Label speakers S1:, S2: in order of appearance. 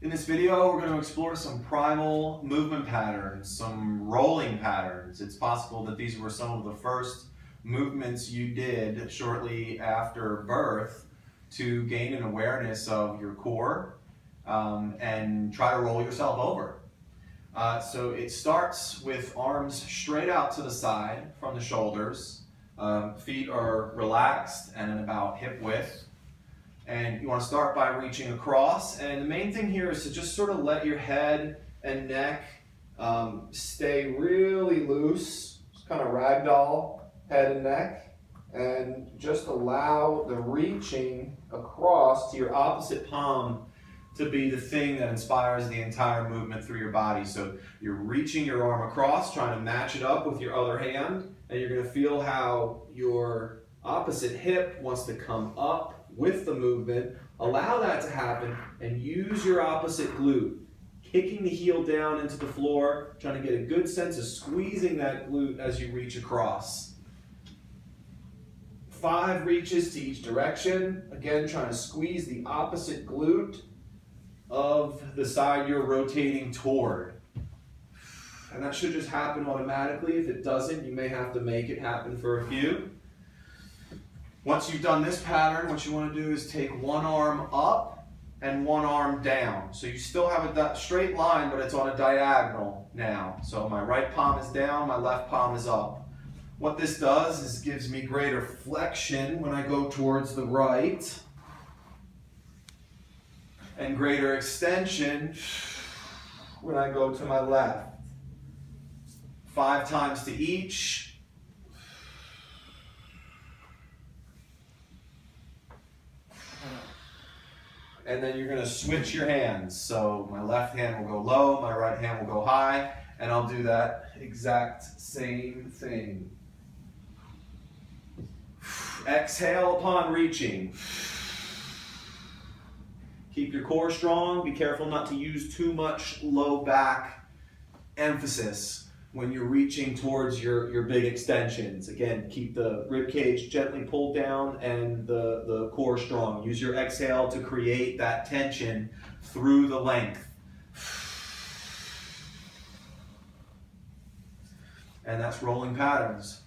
S1: In this video, we're going to explore some primal movement patterns, some rolling patterns. It's possible that these were some of the first movements you did shortly after birth to gain an awareness of your core and try to roll yourself over. So it starts with arms straight out to the side from the shoulders. Feet are relaxed and at about hip width. And you want to start by reaching across. And the main thing here is to just sort of let your head and neck stay really loose. Just kind of ragdoll head and neck. And just allow the reaching across to your opposite palm to be the thing that inspires the entire movement through your body. So you're reaching your arm across, trying to match it up with your other hand, and you're going to feel how your opposite hip wants to come up with the movement. Allow that to happen and use your opposite glute, kicking the heel down into the floor, trying to get a good sense of squeezing that glute as you reach across. 5 reaches to each direction. Again, trying to squeeze the opposite glute of the side you're rotating toward. And that should just happen automatically. If it doesn't, you may have to make it happen for a few. Once you've done this pattern, what you want to do is take one arm up and one arm down. So you still have a straight line, but it's on a diagonal now. So my right palm is down, my left palm is up. What this does is gives me greater flexion when I go towards the right, and greater extension when I go to my left. 5 times to each. And then you're going to switch your hands. So my left hand will go low, my right hand will go high, and I'll do that exact same thing. Exhale upon reaching. Keep your core strong. Be careful not to use too much low back emphasis when you're reaching towards your big extensions. Again, keep the rib cage gently pulled down and the core strong. Use your exhale to create that tension through the length. And that's rolling patterns.